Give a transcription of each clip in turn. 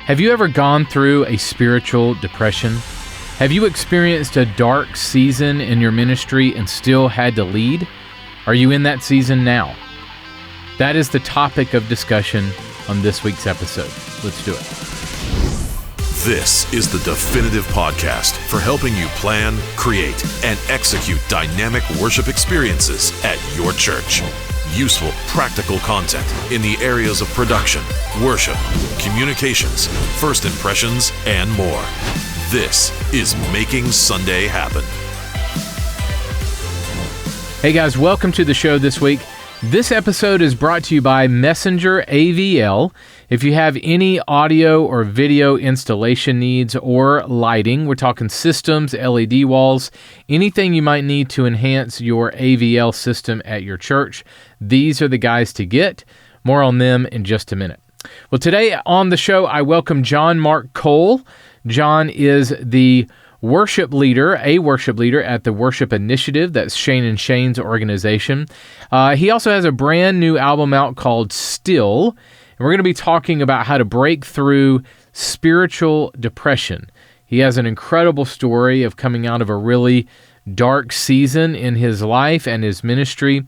Have you ever gone through a spiritual depression? Have you experienced a dark season in your ministry and still had to lead? Are you in that season now? That is the topic of discussion on this week's episode. Let's do it. This is the definitive podcast for helping you plan, create, and execute dynamic worship experiences at your church. Useful, practical content in the areas of production, worship, communications, first impressions, and more. This is Making Sunday Happen. Hey guys, welcome to the show this week. This episode is brought to you by Messenger AVL. If you have any audio or video installation needs or lighting, we're talking systems, LED walls, anything you might need to enhance your AVL system at your church, these are the guys to get. More on them in just a minute. Well, today on the show, I welcome Marc Kohl. John is the worship leader at the Worship Initiative. That's Shane and Shane's organization. He also has a brand new album out called Still, and we're going to be talking about how to break through spiritual depression. He has an incredible story of coming out of a really dark season in his life and his ministry,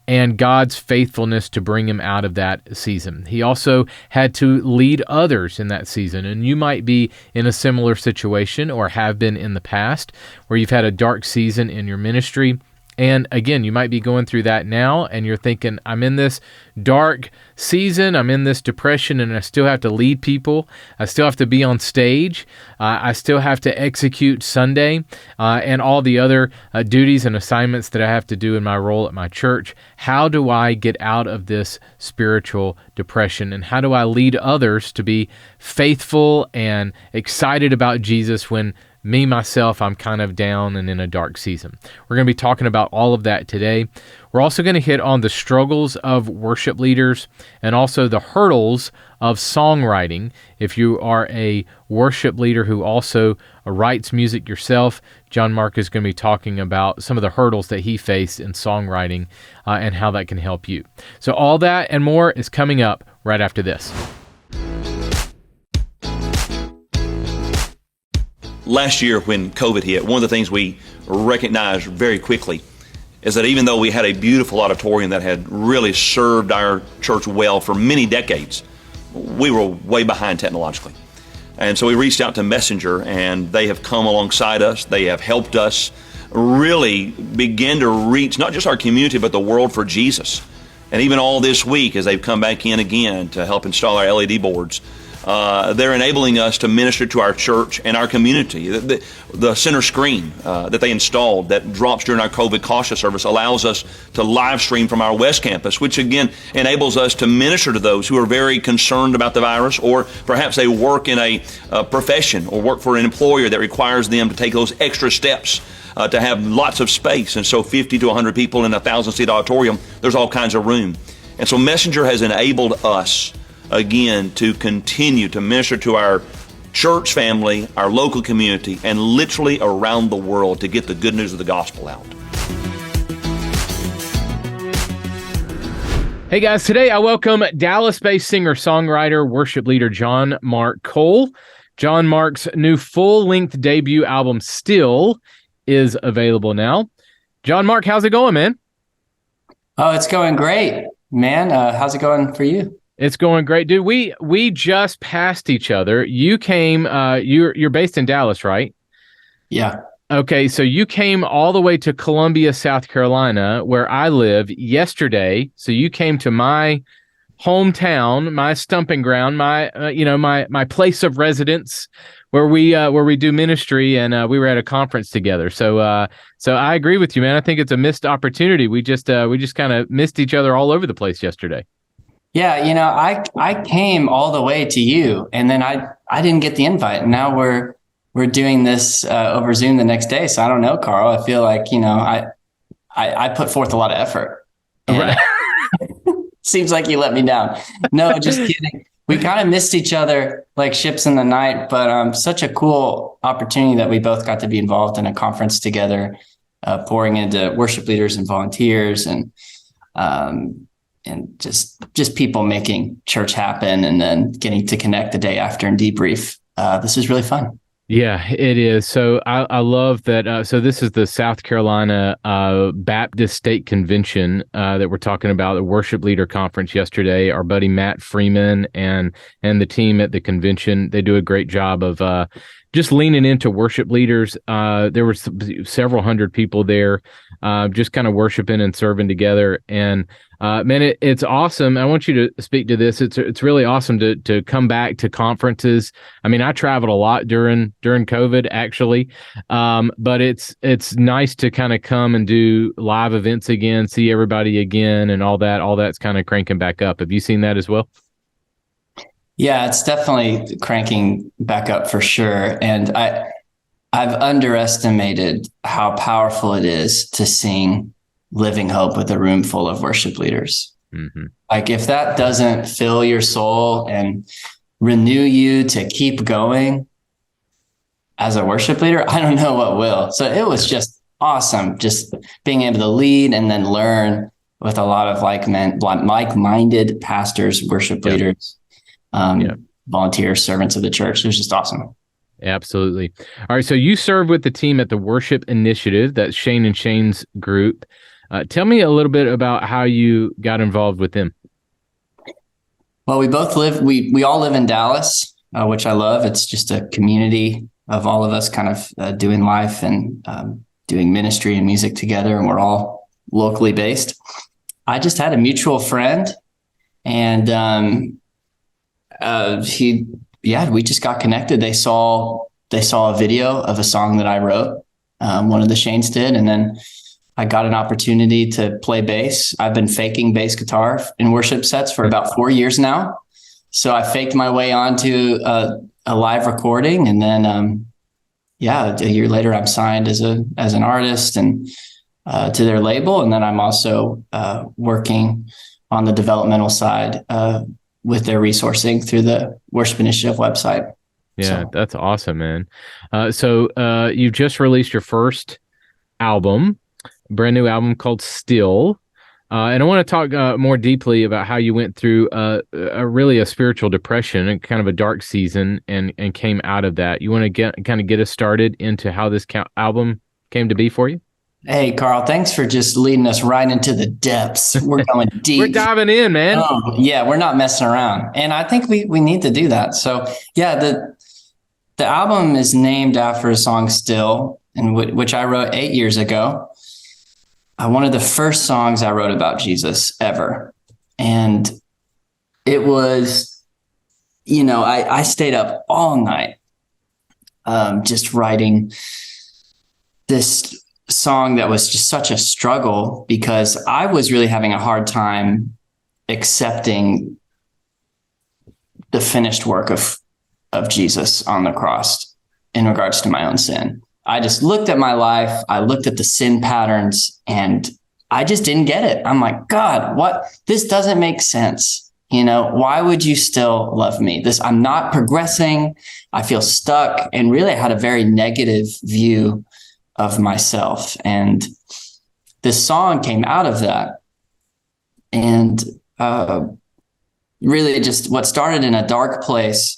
and God's faithfulness to bring him out of that season. He also had to lead others in that season, and you might be in a similar situation or have been in the past where you've had a dark season in your ministry. And again, you might be going through that now, and you're thinking, I'm in this dark season, I'm in this depression, and I still have to lead people. I still have to be on stage. I still have to execute Sunday and all the other duties and assignments that I have to do in my role at my church. How do I get out of this spiritual depression? And how do I lead others to be faithful and excited about Jesus when myself, I'm kind of down and in a dark season? We're going to be talking about all of that today. We're also going to hit on the struggles of worship leaders and also the hurdles of songwriting. If you are a worship leader who also writes music yourself, Marc is going to be talking about some of the hurdles that he faced in songwriting and how that can help you. So all that and more is coming up right after this. Last year when COVID hit, one of the things we recognized very quickly is that even though we had a beautiful auditorium that had really served our church well for many decades, we were way behind technologically. And so we reached out to Messenger, and they have come alongside us. They have helped us really begin to reach not just our community, but the world for Jesus. And even all this week, as they've come back in again to help install our LED boards, they're enabling us to minister to our church and our community. The center screen that they installed that drops during our COVID cautious service allows us to live stream from our West Campus, which again enables us to minister to those who are very concerned about the virus, or perhaps they work in a profession or work for an employer that requires them to take those extra steps to have lots of space. And so 50 to 100 people in a 1,000-seat auditorium, there's all kinds of room. And so Messenger has enabled us again to continue to minister to our church family, our local community, and literally around the world to get the good news of the gospel out. Hey guys, today I welcome Dallas-based singer-songwriter, worship leader Marc Kohl. Marc's new full-length debut album, Still, is available now. Marc, how's it going, man? Oh, it's going great, man. How's it going for you? It's going great, dude. We just passed each other. You came. You're based in Dallas, right? Yeah. Okay, so you came all the way to Columbia, South Carolina, where I live, yesterday. So you came to my hometown, my stomping ground, my my place of residence, where we do ministry, and we were at a conference together. So I agree with you, man. I think it's a missed opportunity. We just kind of missed each other all over the place yesterday. Yeah, I came all the way to you, and then I didn't get the invite. And now we're doing this over Zoom the next day. So I don't know, Carl. I feel like I put forth a lot of effort. Right. Seems like you let me down. No, just kidding. We kind of missed each other like ships in the night, but such a cool opportunity that we both got to be involved in a conference together, pouring into worship leaders and volunteers, and just people making church happen, and then getting to connect the day after and debrief. This is really fun. Yeah, it is. So I love that. So this is the South Carolina Baptist State Convention that we're talking about, the Worship Leader Conference yesterday. Our buddy Matt Freeman and the team at the convention, they do a great job of just leaning into worship leaders. There were several hundred people there, just kind of worshiping and serving together. And man, it's awesome. I want you to speak to this. It's really awesome to come back to conferences. I mean, I traveled a lot during COVID, actually, but it's nice to kind of come and do live events again, see everybody again, and all that. All that's kind of cranking back up. Have you seen that as well? Yeah, it's definitely cranking back up for sure. And I've underestimated how powerful it is to sing Living Hope with a room full of worship leaders. Mm-hmm. Like, if that doesn't fill your soul and renew you to keep going as a worship leader, I don't know what will. So it was just awesome, just being able to lead and then learn with a lot of like-minded pastors, worship leaders, volunteers, servants of the church. It was just awesome. Absolutely. All right. So you serve with the team at the Worship Initiative, that's Shane and Shane's group. Tell me a little bit about how you got involved with them. Well, we all live in Dallas, which I love. It's just a community of all of us kind of doing life and doing ministry and music together. And we're all locally based. I just had a mutual friend, and we just got connected. They saw a video of a song that I wrote. One of the Shanes did. And then I got an opportunity to play bass. I've been faking bass guitar in worship sets for about 4 years now. So I faked my way onto a live recording. And then, a year later, I'm signed as an artist and to their label. And then I'm also working on the developmental side with their resourcing through the Worship Initiative website. Yeah, that's awesome, man. So you just released your first album, brand new album called Still. And I want to talk more deeply about how you went through a spiritual depression and kind of a dark season and came out of that. You want to get us started into how this album came to be for you? Hey, Carl, thanks for just leading us right into the depths. We're going deep. We're diving in, man. Yeah, we're not messing around. And I think we need to do that. So yeah, the album is named after a song Still, which I wrote 8 years ago. One of the first songs I wrote about Jesus ever. And it was, I stayed up all night just writing this song that was just such a struggle, because I was really having a hard time accepting the finished work of Jesus on the cross in regards to my own sin. I just looked at my life. I looked at the sin patterns, and I just didn't get it. I'm like, God, what? This doesn't make sense. Why would you still love me? I'm not progressing. I feel stuck. And really, I had a very negative view of myself. And this song came out of that. And really just what started in a dark place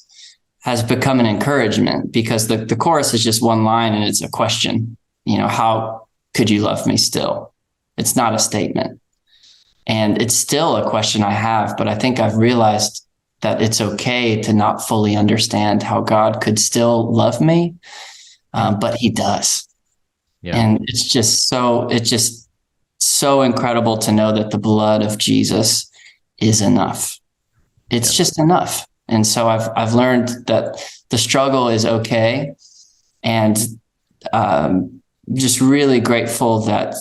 has become an encouragement, because the chorus is just one line and it's a question. How could you love me still? It's not a statement. And it's still a question I have, but I think I've realized that it's okay to not fully understand how God could still love me, but he does. Yeah. And it's just so incredible to know that the blood of Jesus is enough. It's just enough. And so I've learned that the struggle is okay, and just really grateful that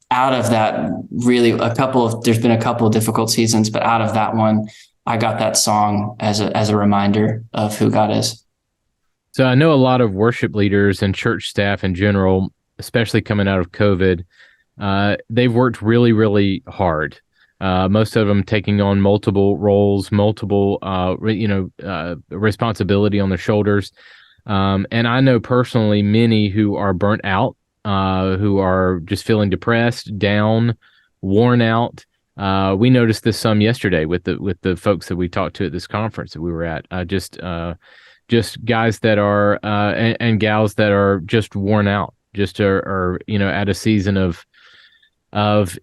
out of that, really there's been a couple of difficult seasons, but out of that one, I got that song as a reminder of who God is. So I know a lot of worship leaders and church staff in general, especially coming out of COVID, they've worked really, really hard. Most of them taking on multiple roles, multiple, responsibility on their shoulders. And I know personally many who are burnt out, who are just feeling depressed, down, worn out, We noticed this some yesterday with the folks that we talked to at this conference that we were at. Just guys that are and gals that are just worn out, just are at a season of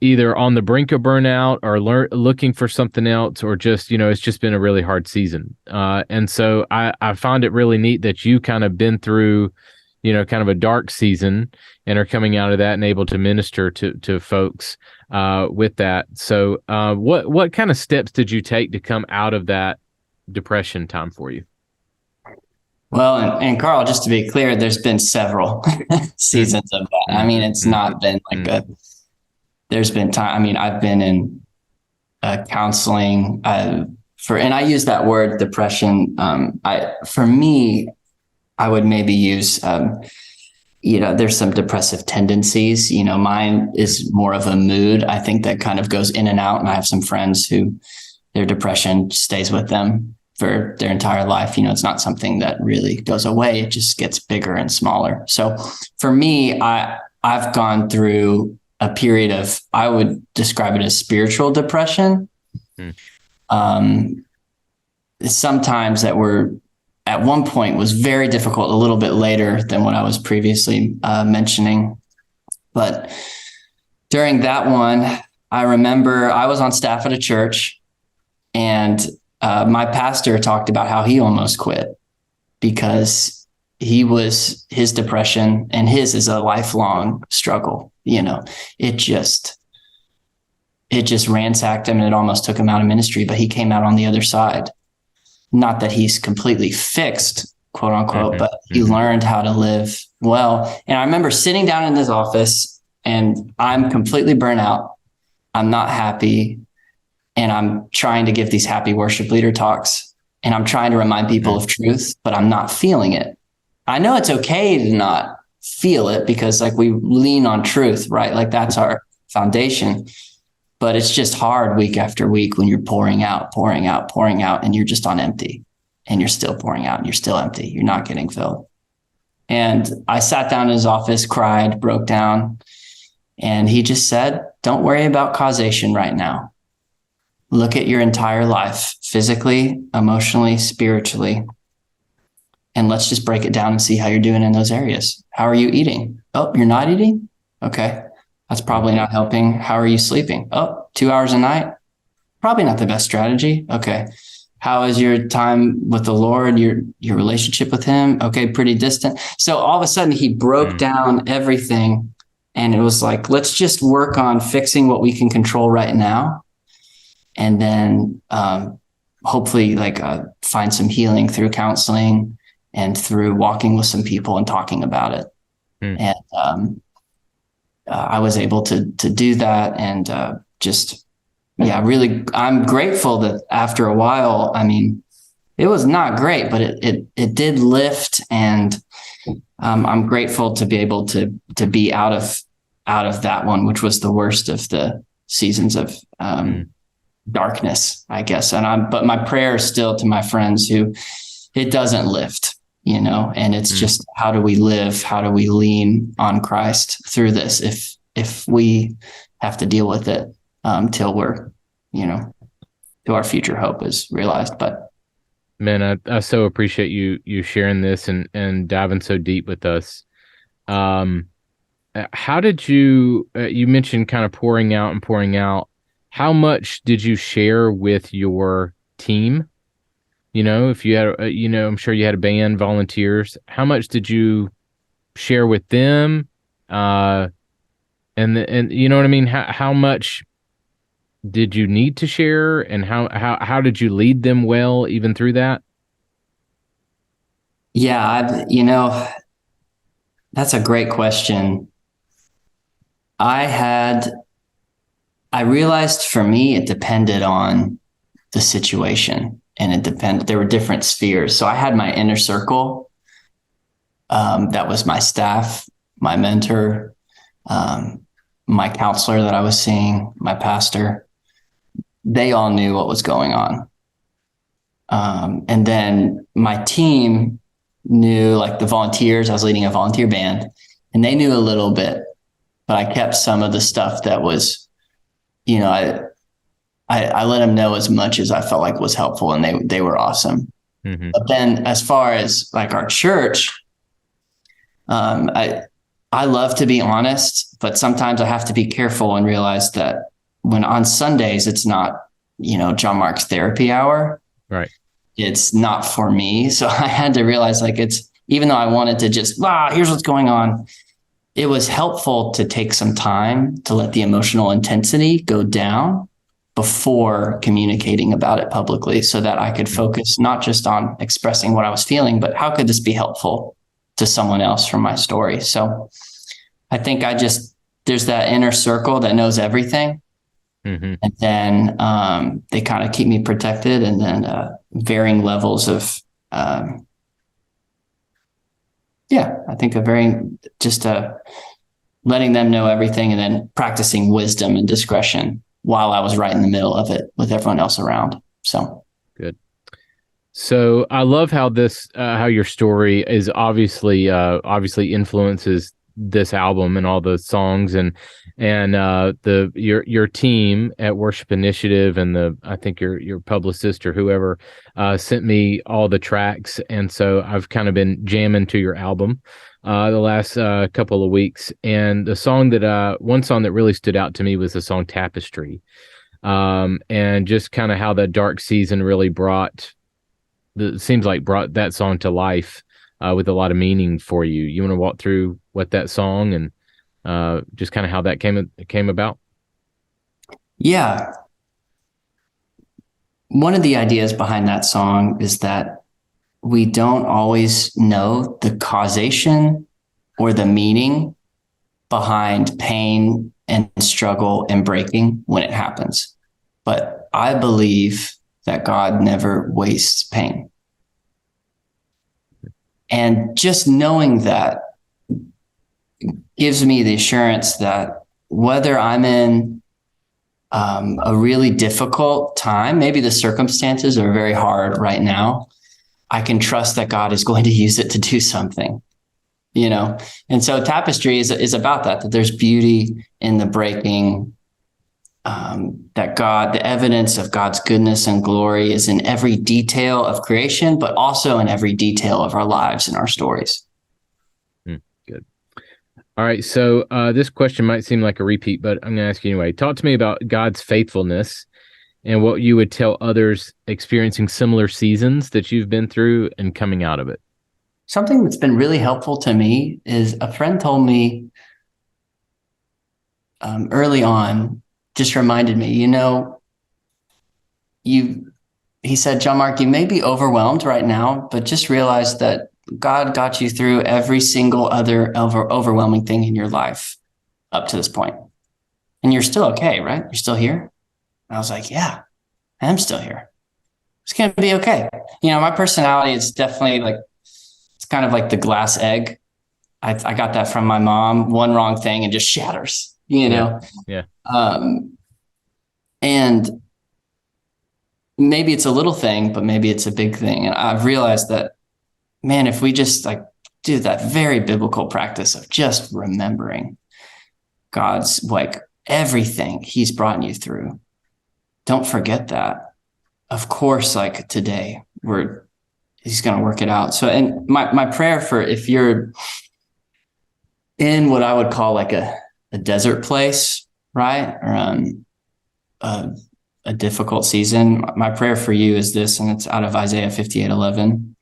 either on the brink of burnout or looking for something else, or just it's just been a really hard season. And so I find it really neat that you kind of been through kind of a dark season and are coming out of that and able to minister to folks with that. So what kind of steps did you take to come out of that depression time for you? Well, and Carl, just to be clear, there's been several seasons of that. I mean, it's not been like there's been time. I mean, I've been in counseling and I use that word depression. For me, I would maybe use, there's some depressive tendencies. Mine is more of a mood. I think that kind of goes in and out. And I have some friends who their depression stays with them for their entire life. It's not something that really goes away. It just gets bigger and smaller. So for me, I've gone through a period of, I would describe it as spiritual depression. Sometimes that were at one point was very difficult, a little bit later than what I was previously mentioning. But during that one, I remember I was on staff at a church, and my pastor talked about how he almost quit because his depression, and his is a lifelong struggle. It just ransacked him, and it almost took him out of ministry, but he came out on the other side. Not that he's completely fixed, quote unquote, but he learned how to live well. And I remember sitting down in his office, and I'm completely burnt out. I'm not happy. And I'm trying to give these happy worship leader talks, and I'm trying to remind people of truth, but I'm not feeling it. I know it's okay to not feel it because we lean on truth, right? Like that's our foundation. But it's just hard week after week when you're pouring out, and you're just on empty, and you're still pouring out and you're still empty. You're not getting filled. And I sat down in his office, cried, broke down. And he just said, don't worry about causation right now. Look at your entire life, physically, emotionally, spiritually. And let's just break it down and see how you're doing in those areas. How are you eating? Oh, you're not eating? Okay. That's probably not helping. How are you sleeping? Oh, 2 hours a night? Probably not the best strategy. Okay. How is your time with the Lord, your relationship with him? Okay, pretty distant. So all of a sudden he broke down everything, and it was like, let's just work on fixing what we can control right now. And then hopefully find some healing through counseling and through walking with some people and talking about it. And I was able to do that, and really, I'm grateful that after a while, I mean, it was not great, but it did lift, and I'm grateful to be able to be out of that one, which was the worst of the seasons of darkness, I guess. But my prayer is still to my friends who it doesn't lift. And it's just, how do we live? How do we lean on Christ through this? If we have to deal with it till we're, till our future hope is realized. But man, I so appreciate you sharing this and diving so deep with us. How did you mentioned kind of pouring out. How much did you share with your team? If you had, I'm sure you had a band, volunteers. How much did you share with them? And you know what I mean? How much did you need to share, and how did you lead them well even through that? Yeah, that's a great question. I realized for me, it depended on the situation. And there were different spheres. So I had my inner circle. That was my staff, my mentor, my counselor that I was seeing, my pastor. They all knew what was going on. And then my team knew, the volunteers. I was leading a volunteer band, and they knew a little bit, but I kept some of the stuff that was, I let them know as much as I felt like was helpful, and they were awesome. Mm-hmm. But then as far as like our church, I love to be honest, but sometimes I have to be careful and realize that when on Sundays, it's not, John Mark's therapy hour. Right. It's not for me. So I had to realize like even though I wanted to just, here's what's going on. It was helpful to take some time to let the emotional intensity go down before communicating about it publicly so that I could focus not just on expressing what I was feeling, but how could this be helpful to someone else from my story. So I think there's that inner circle that knows everything. Mm-hmm. And then they kind of keep me protected, and then varying levels of, I think letting them know everything and then practicing wisdom and discretion while I was right in the middle of it with everyone else around. So good. So I love how how your story is obviously influences this album and all the songs and your team at Worship Initiative and I think your publicist or whoever sent me all the tracks, and so I've kind of been jamming to your album the last couple of weeks. And one song that really stood out to me was the song Tapestry, and just kind of how the dark season really brought that song to life with a lot of meaning for you. You want to walk through what that song and just kind of how that came about? Yeah. One of the ideas behind that song is that we don't always know the causation or the meaning behind pain and struggle and breaking when it happens. But I believe that God never wastes pain. And just knowing that gives me the assurance that whether I'm in a really difficult time, maybe the circumstances are very hard right now, I can trust that God is going to use it to do something, And so Tapestry is about that there's beauty in the breaking, that the evidence of God's goodness and glory is in every detail of creation, but also in every detail of our lives and our stories. Good. All right. So this question might seem like a repeat, but I'm going to ask you anyway. Talk to me about God's faithfulness and what you would tell others experiencing similar seasons that you've been through and coming out of it. Something that's been really helpful to me is a friend told me early on, just reminded me, he said, John Mark, you may be overwhelmed right now, but just realize that God got you through every single other overwhelming thing in your life up to this point. And you're still okay, right? You're still here? And I was like, yeah, I am still here. It's going to be okay. My personality is definitely it's kind of like the glass egg. I got that from my mom. One wrong thing and just shatters. Yeah. And maybe it's a little thing, but maybe it's a big thing. And I've realized that, man, if we just do that very biblical practice of just remembering God's everything he's brought you through, don't forget that. Of course, today he's going to work it out. So, and my prayer for if you're in what I would call a desert place, right? Or a difficult season. My prayer for you is this, and it's out of Isaiah 58:11.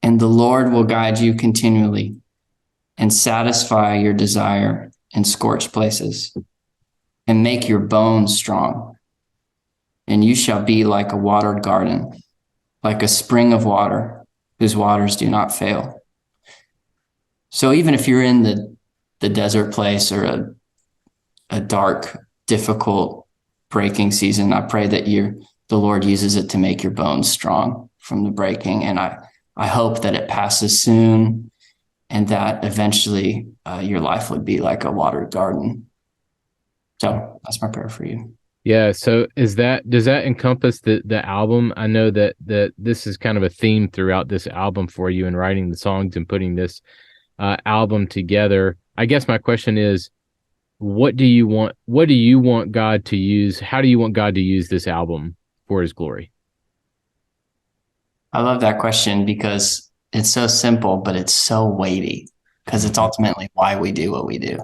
And the Lord will guide you continually and satisfy your desire in scorched places and make your bones strong. And you shall be like a watered garden, like a spring of water whose waters do not fail. So even if you're in the desert place or a dark, difficult, breaking season, I pray that the Lord uses it to make your bones strong from the breaking. And I hope that it passes soon and that eventually your life would be like a watered garden. So that's my prayer for you. Yeah. So does that encompass the album? I know that this is kind of a theme throughout this album for you in writing the songs and putting this album together. I guess my question is, what do you want God to use? How do you want God to use this album for his glory? I love that question because it's so simple, but it's so weighty because it's ultimately why we do what we do.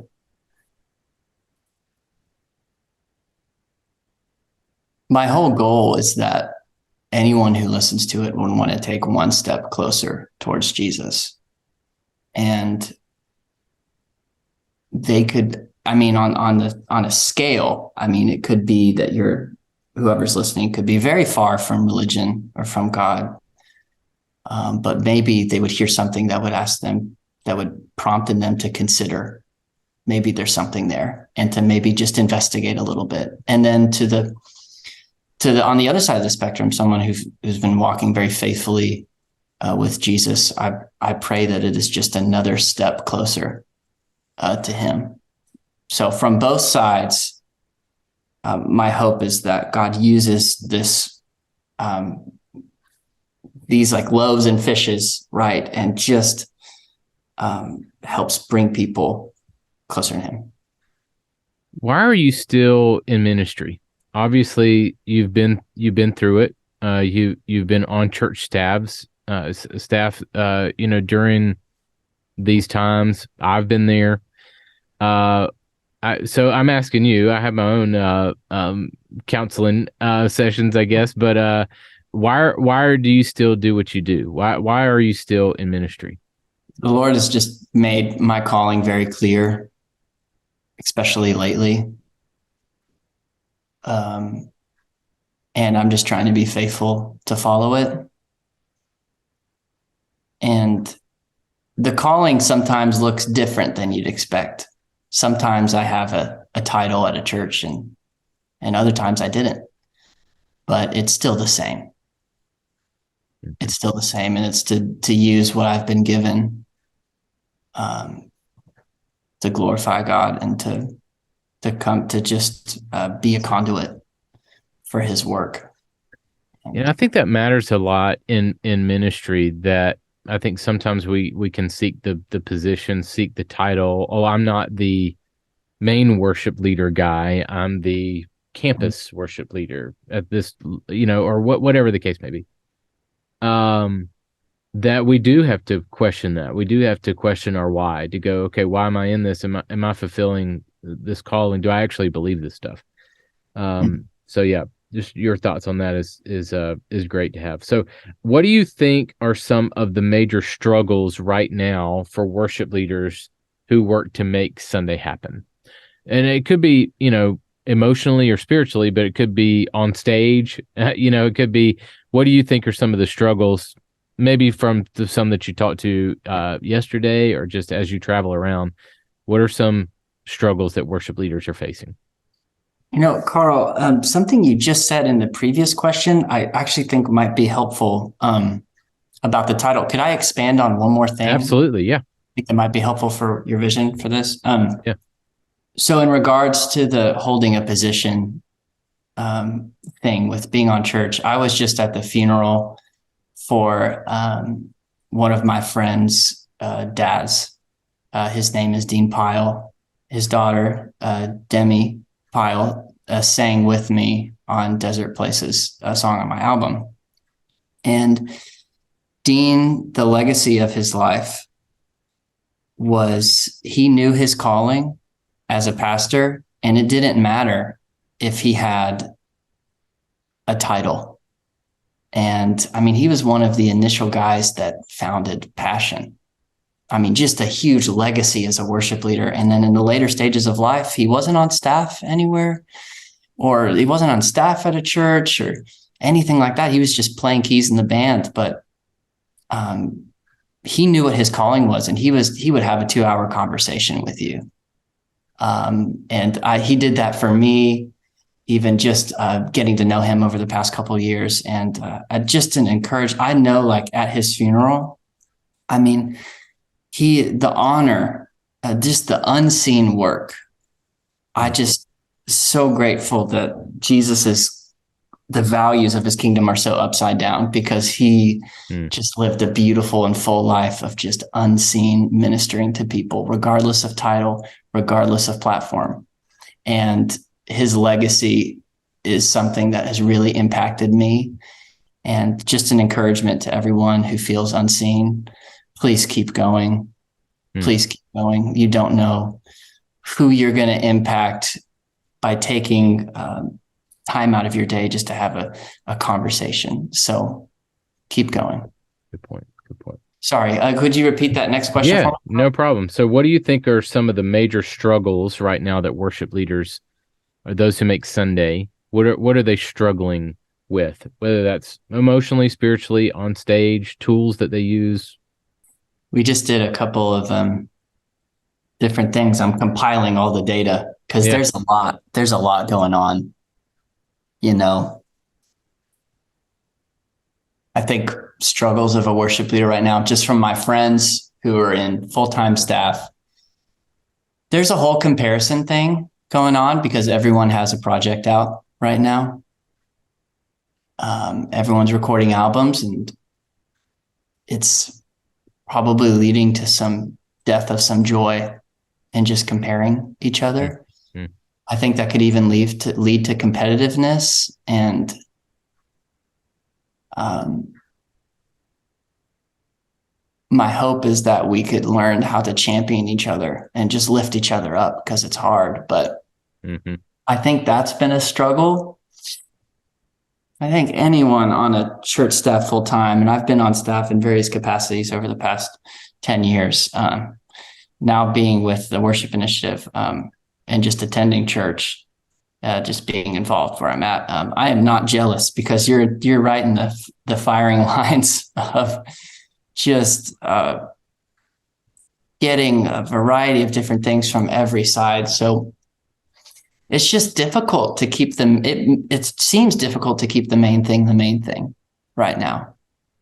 My whole goal is that anyone who listens to it would want to take one step closer towards Jesus. And they could, I mean, on a scale, I mean, it could be that whoever's listening could be very far from religion or from God. But maybe they would hear something that would prompt in them to consider maybe there's something there, and to maybe just investigate a little bit. And then to the on the other side of the spectrum, someone who's been walking very faithfully with Jesus, I pray that it is just another step closer to him. So from both sides, my hope is that God uses these like loaves and fishes, right, and just helps bring people closer to him. Why are you still in ministry? Obviously, you've been through it. You've been on church staff. During these times, I've been there. So I'm asking you. I have my own counseling sessions, I guess. But why do you still do what you do? Why are you still in ministry? The Lord has just made my calling very clear, especially lately. And I'm just trying to be faithful to follow it. And the calling sometimes looks different than you'd expect. Sometimes I have a title at a church and other times I didn't, but it's still the same. It's still the same. And it's to use what I've been given, to glorify God and to come to just be a conduit for his work. And I think that matters a lot in ministry, that I think sometimes we can seek the position, seek the title. Oh, I'm not the main worship leader guy. I'm the campus worship leader at this, or whatever the case may be. That we do have to question that. We do have to question our why, to go, okay, why am I in this? Am I fulfilling this calling? Do I actually believe this stuff? So yeah, just your thoughts on that is great to have. So what do you think are some of the major struggles right now for worship leaders who work to make Sunday happen? And it could be, emotionally or spiritually, but it could be on stage. It could be, what do you think are some of the struggles, maybe from some that you talked to yesterday, or just as you travel around? What are some struggles that worship leaders are facing? Carl, something you just said in the previous question, I actually think might be helpful about the title. Could I expand on one more thing? Absolutely, yeah. I think that might be helpful for your vision for this. Yeah. So in regards to the holding a position thing with being on church, I was just at the funeral for one of my friends' dads. His name is Dean Pyle. His daughter, Demi Pyle, sang with me on Desert Places, a song on my album. And Dean, the legacy of his life was he knew his calling as a pastor, and it didn't matter if he had a title. And I mean, he was one of the initial guys that founded Passion. I mean, just a huge legacy as a worship leader. And then in the later stages of life, he wasn't on staff anywhere, or he wasn't on staff at a church or anything like that. He was just playing keys in the band, but he knew what his calling was, and he would have a 2-hour conversation with you. He did that for me, even just getting to know him over the past couple of years. And just an encourage. I know, like at his funeral, I mean, the honor, just the unseen work. I just so grateful that Jesus is the values of his kingdom are so upside down because he just lived a beautiful and full life of just unseen ministering to people, regardless of title, regardless of platform. And his legacy is something that has really impacted me, and just an encouragement to everyone who feels unseen. Please keep going. Please keep going. You don't know who you're going to impact by taking time out of your day just to have a conversation. So keep going. Good point. Sorry, could you repeat that next question? Yeah, no problem. So what do you think are some of the major struggles right now that worship leaders, or those who make Sunday, what are they struggling with? Whether that's emotionally, spiritually, on stage, tools that they use? We just did a couple of different things. I'm compiling all the data because there's a lot going on. I think struggles of a worship leader right now, just from my friends who are in full-time staff, there's a whole comparison thing going on because everyone has a project out right now. Everyone's recording albums, and it's probably leading to some death of some joy and just comparing each other. I think that could even lead to competitiveness. And my hope is that we could learn how to champion each other and just lift each other up, because it's hard. But I think that's been a struggle. I think anyone on a church staff full time, and I've been on staff in various capacities over the past 10 years, now being with the worship initiative, and just attending church, just being involved where I'm at. I am not jealous, because you're right in the firing lines of just getting a variety of different things from every side. So it's just difficult to keep them. It seems difficult to keep the main thing right now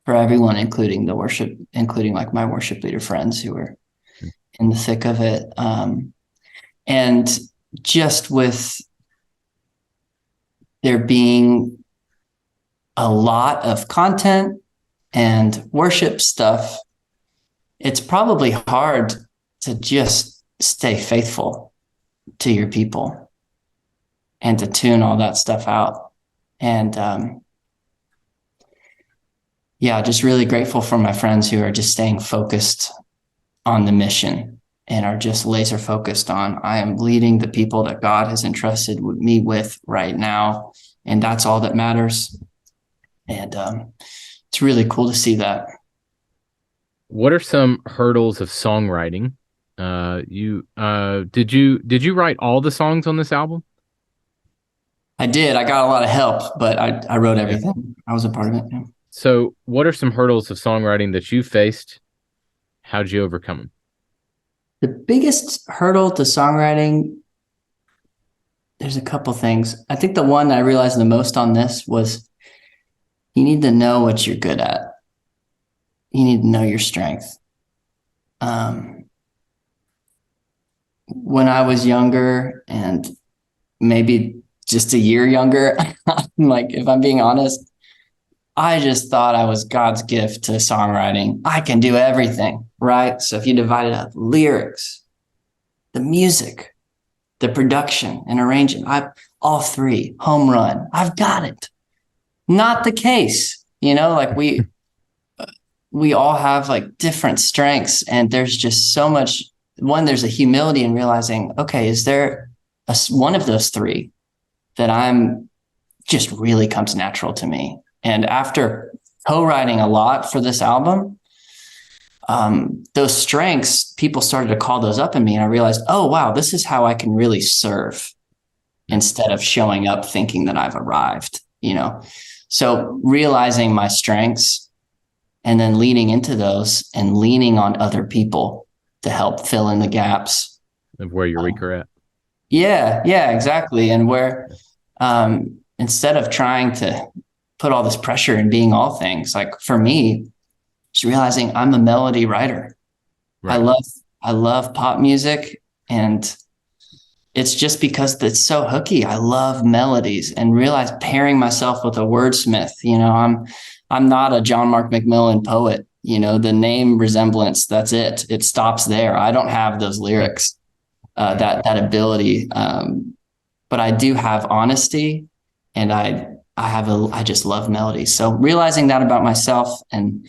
for everyone, including like my worship leader friends who are in the thick of it. And just with there being a lot of content and worship stuff, it's probably hard to just stay faithful to your people and to tune all that stuff out. And just really grateful for my friends who are just staying focused on the mission and are just laser focused on, I am leading the people that God has entrusted me with right now. And that's all that matters. And it's really cool to see that. What are some hurdles of songwriting? Did you write all the songs on this album? I did. I got a lot of help, but I wrote everything. I was a part of it. Yeah. So what are some hurdles of songwriting that you faced? How did you overcome them? The biggest hurdle to songwriting, there's a couple things. I think the one that I realized the most on this was you need to know what you're good at. You need to know your strength. When I was younger, and maybe just a year younger, like, if I'm being honest, I just thought I was God's gift to songwriting. I can do everything, right? So if you divided up lyrics, the music, the production and arranging, all three, home run, I've got it. Not the case, like we all have like different strengths, and there's just so much. One, there's a humility in realizing, okay, is there one of those three that I'm just really comes natural to me? And after co-writing a lot for this album, those strengths, people started to call those up in me. And I realized, oh, wow, this is how I can really serve instead of showing up thinking that I've arrived, So realizing my strengths and then leaning into those and leaning on other people to help fill in the gaps of where you're weaker at. Yeah, exactly. And where instead of trying to put all this pressure in being all things, like for me, just realizing I'm a melody writer. Right. I love pop music, and it's just because it's so hooky. I love melodies, and realize pairing myself with a wordsmith. I'm not a John Mark McMillan poet. The name resemblance, that's it. It stops there. I don't have those lyrics, that ability. But I do have honesty, and I just love melodies. So realizing that about myself, and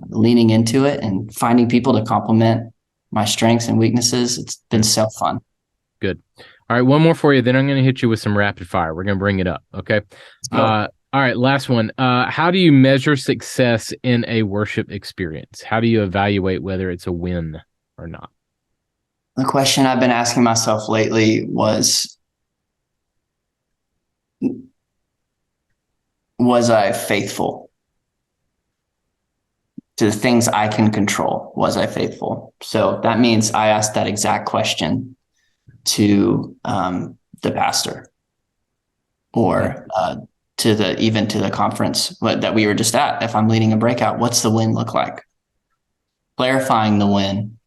leaning into it and finding people to complement my strengths and weaknesses, it's been so fun. Good. All right, one more for you, then I'm going to hit you with some rapid fire. We're going to bring it up, okay? All right, last one. How do you measure success in a worship experience? How do you evaluate whether it's a win or not? The question I've been asking myself lately was I faithful to the things I can control? Was I faithful? So that means I asked that exact question to the pastor, or to the conference that we were just at. If I'm leading a breakout, what's the win look like? Clarifying the win,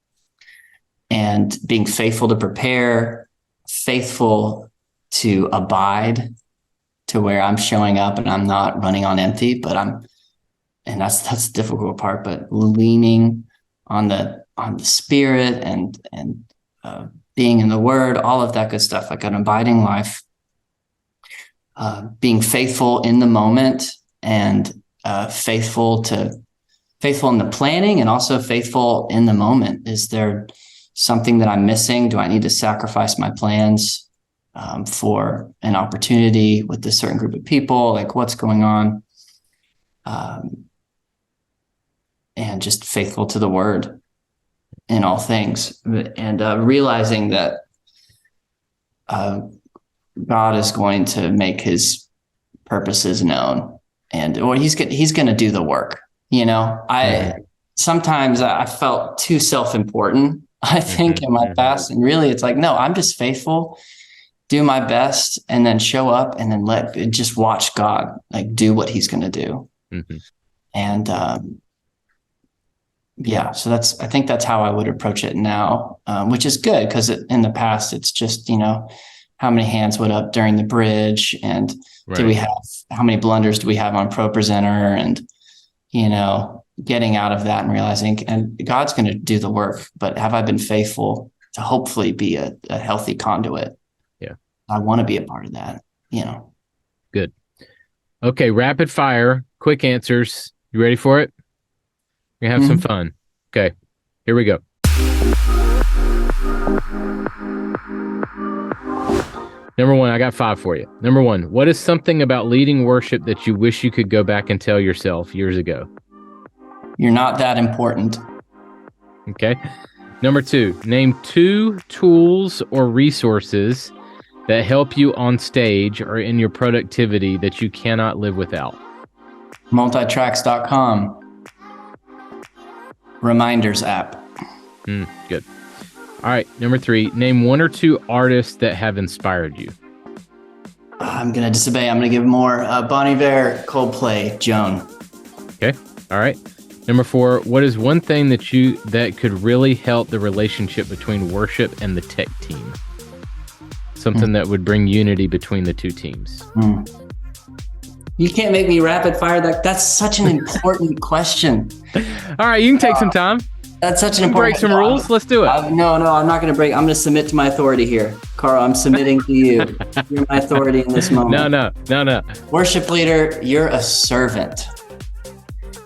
and being faithful to prepare, faithful to abide, to where I'm showing up and I'm not running on empty, but and that's the difficult part, but leaning on the Spirit and being in the Word, all of that good stuff, like an abiding life, being faithful in the moment, and faithful in the planning, and also faithful in the moment. Is there something that I'm missing? Do I need to sacrifice my plans for an opportunity with this certain group of people? Like, what's going on? And just faithful to the Word in all things, and realizing that God is going to make His purposes known, or He's going to do the work. Sometimes I felt too self-important, I think, in my past, and really it's like, no, I'm just faithful, do my best, and then show up, and then just watch God like do what He's going to do. Mm-hmm. And so I think that's how I would approach it now, which is good, because in the past it's just, how many hands went up during the bridge, and how many blunders do we have on ProPresenter, and, getting out of that and realizing, and God's going to do the work, but have I been faithful to hopefully be a healthy conduit? Yeah. I want to be a part of that, Good. Okay. Rapid fire, quick answers. You ready for it? We're going to have some fun. Okay. Here we go. Number one, I got 5 for you. Number 1, what is something about leading worship that you wish you could go back and tell yourself years ago? You're not that important. Okay. Number 2, name 2 tools or resources that help you on stage or in your productivity that you cannot live without. Multitracks.com. Reminders app. Good. All right. Number 3, name 1 or 2 artists that have inspired you. I'm going to disobey. I'm going to give more. Bon Iver, Coldplay, Joan. Okay. All right. Number 4, what is one thing that could really help the relationship between worship and the tech team? Something that would bring unity between the 2 teams. You can't make me rapid fire that. That's such an important question. All right, you can take some time. That's such an important. Break some rules. Let's do it. No, I'm not going to break. I'm going to submit to my authority here, Carl. I'm submitting to you. You're my authority in this moment. No. Worship leader, you're a servant.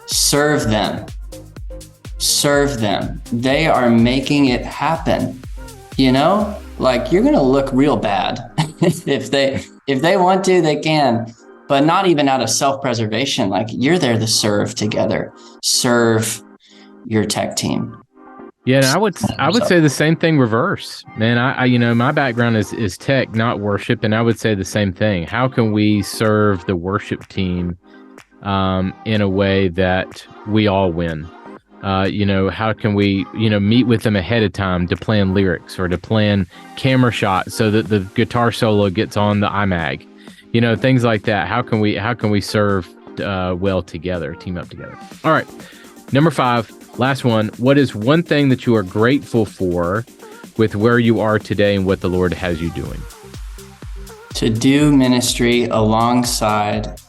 Serve them. They are making it happen. Like, you're going to look real bad if they want to, they can. But not even out of self-preservation. Like, you're there to serve together. Serve your tech team. Yeah, and I would say the same thing reverse. Man, I my background is tech, not worship, and I would say the same thing. How can we serve the worship team in a way that we all win? How can we, meet with them ahead of time to plan lyrics or to plan camera shots so that the guitar solo gets on the iMag? Things like that. How can we serve well together, team up together? All right. Number 5, last one. What is one thing that you are grateful for with where you are today and what the Lord has you doing? To do ministry alongside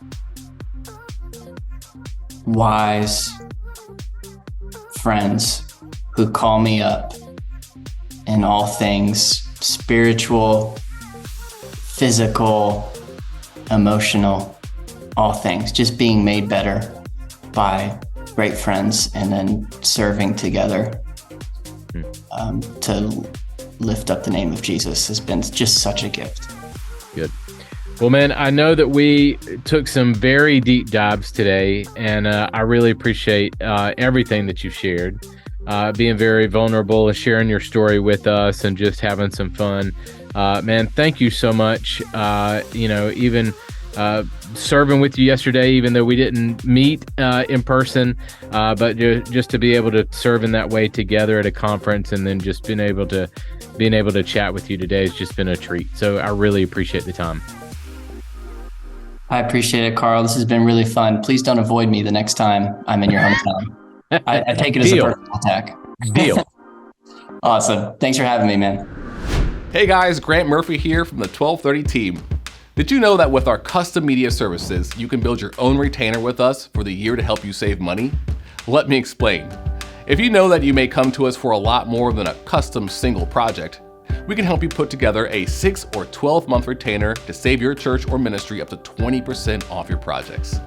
wise friends who call me up in all things spiritual, physical, emotional, all things, just being made better by great friends and then serving together to lift up the name of Jesus has been just such a gift. Good. Well, man, I know that we took some very deep dives today, and I really appreciate everything that you've shared, being very vulnerable and sharing your story with us and just having some fun. Man, thank you so much. Even serving with you yesterday, even though we didn't meet in person, but just to be able to serve in that way together at a conference, and then just being able to chat with you today has just been a treat. So I really appreciate the time. I appreciate it, Carl. This has been really fun. Please don't avoid me the next time I'm in your hometown. I take it as a personal attack. Deal. Awesome. Thanks for having me, man. Hey guys, Grant Murphy here from the 1230 team. Did you know that with our custom media services, you can build your own retainer with us for the year to help you save money? Let me explain. If you know that you may come to us for a lot more than a custom single project, we can help you put together a 6 or 12-month retainer to save your church or ministry up to 20% off your projects.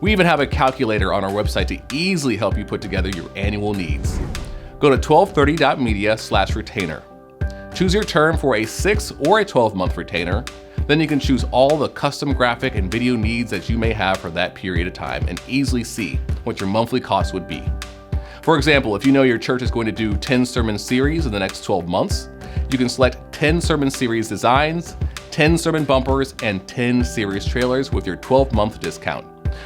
We even have a calculator on our website to easily help you put together your annual needs. Go to 1230.media/retainer. Choose your term for a 6 or a 12-month retainer. Then you can choose all the custom graphic and video needs that you may have for that period of time and easily see what your monthly cost would be. For example, if you know your church is going to do 10 sermon series in the next 12 months, you can select 10 sermon series designs, 10 sermon bumpers, and 10 series trailers with your 12-month discount.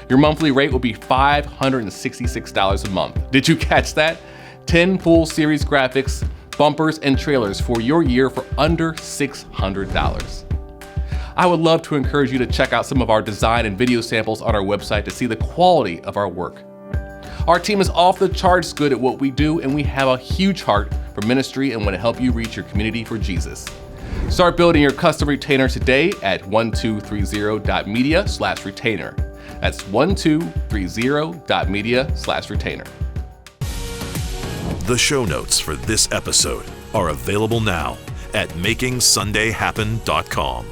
Your monthly rate will be $566 a month. Did you catch that? 10 full series graphics, bumpers, and trailers for your year for under $600. I would love to encourage you to check out some of our design and video samples on our website to see the quality of our work. Our team is off the charts good at what we do, and we have a huge heart for ministry and want to help you reach your community for Jesus. Start building your custom retainer today at 1230.media/retainer. That's 1230.media/retainer. The show notes for this episode are available now at makingsundayhappen.com.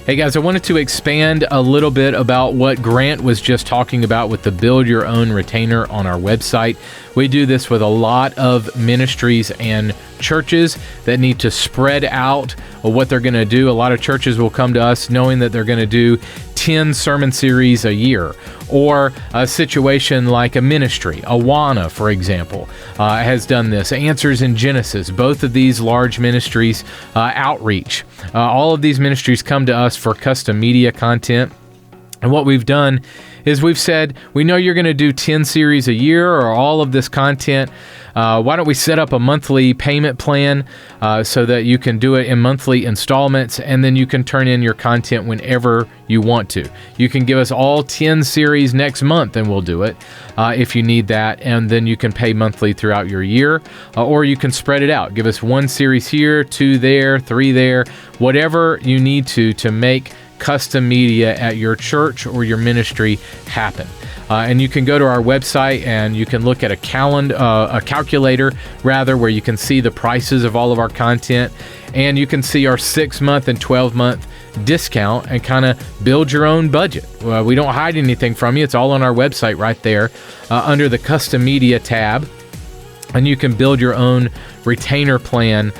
Hey guys, I wanted to expand a little bit about what Grant was just talking about with the Build Your Own Retainer on our website. We do this with a lot of ministries and churches that need to spread out what they're going to do. A lot of churches will come to us knowing that they're going to do 10 sermon series a year, or a situation like a ministry. Awana, for example, has done this. Answers in Genesis, both of these large ministries, Outreach. All of these ministries come to us for custom media content. And what we've done is we've said, we know you're going to do 10 series a year or all of this content. Why don't we set up a monthly payment plan so that you can do it in monthly installments, and then you can turn in your content whenever you want to. You can give us all 10 series next month and we'll do it if you need that, and then you can pay monthly throughout your year, or you can spread it out. Give us 1 series here, 2 there, 3 there, whatever you need to make custom media at your church or your ministry happen. And you can go to our website and you can look at a calculator where you can see the prices of all of our content, and you can see our 6-month and 12-month discount and kind of build your own budget. We don't hide anything from you. It's all on our website right there under the custom media tab. And you can build your own retainer plan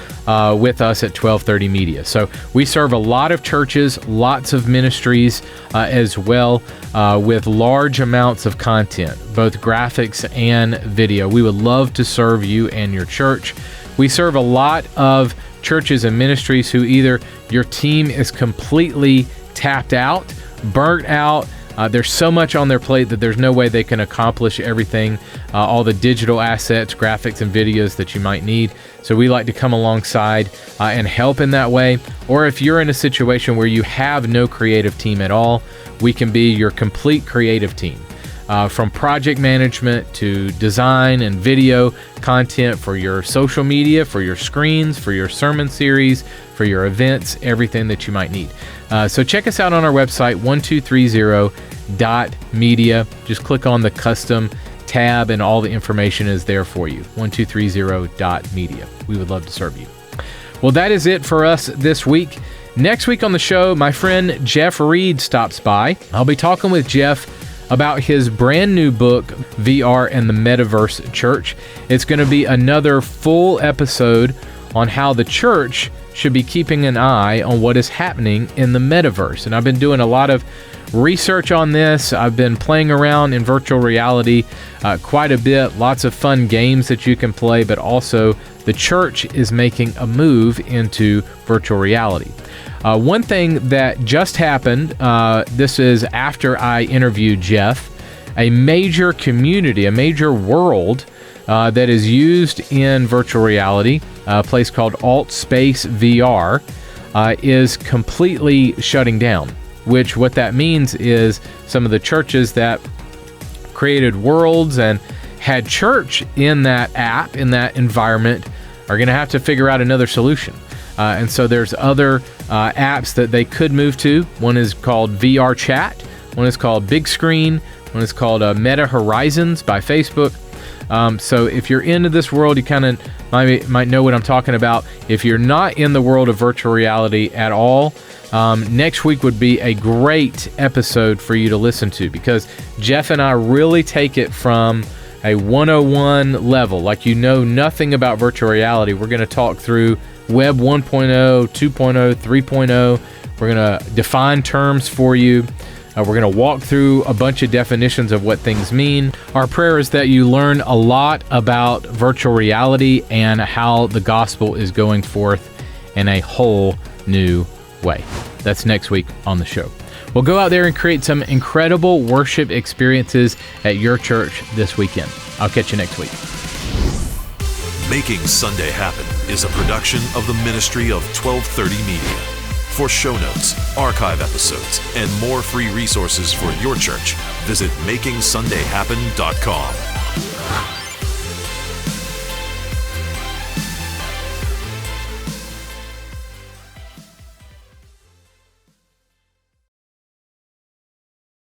with us at 1230 Media. So we serve a lot of churches, lots of ministries as well, with large amounts of content, both graphics and video. We would love to serve you and your church. We serve a lot of churches and ministries who either your team is completely tapped out, burnt out, there's so much on their plate that there's no way they can accomplish everything, all the digital assets, graphics, and videos that you might need. So we like to come alongside and help in that way. Or if you're in a situation where you have no creative team at all, we can be your complete creative team. from project management to design and video content for your social media, for your screens, for your sermon series, for your events, everything that you might need. So check us out on our website, 1230.media. Just click on the custom tab and all the information is there for you, 1230.media. We would love to serve you. Well, that is it for us this week. Next week on the show, my friend Jeff Reed stops by. I'll be talking with Jeff about his brand new book, VR and the Metaverse Church. It's going to be another full episode on how the church should be keeping an eye on what is happening in the metaverse. And I've been doing a lot of research on this. I've been playing around in virtual reality quite a bit, lots of fun games that you can play, but also the church is making a move into virtual reality. One thing that just happened, this is after I interviewed Jeff, a major community, a major world that is used in virtual reality, a place called AltSpace VR, is completely shutting down, which what that means is some of the churches that created worlds and had church in that app, in that environment, are going to have to figure out another solution. And so there's other apps that they could move to. One is called VR Chat. One is called Big Screen. One is called Meta Horizons by Facebook. So if you're into this world, you kind of might know what I'm talking about. If you're not in the world of virtual reality at all, next week would be a great episode for you to listen to, because Jeff and I really take it from a 101 level. Like, you know nothing about virtual reality. We're going to talk through Web 1.0, 2.0, 3.0. We're going to define terms for you. We're going to walk through a bunch of definitions of what things mean. Our prayer is that you learn a lot about virtual reality and how the gospel is going forth in a whole new way. That's next week on the show. Well, go out there and create some incredible worship experiences at your church this weekend. I'll catch you next week. Making Sunday Happen is a production of the ministry of 1230 Media. For show notes, archive episodes, and more free resources for your church, visit MakingSundayHappen.com.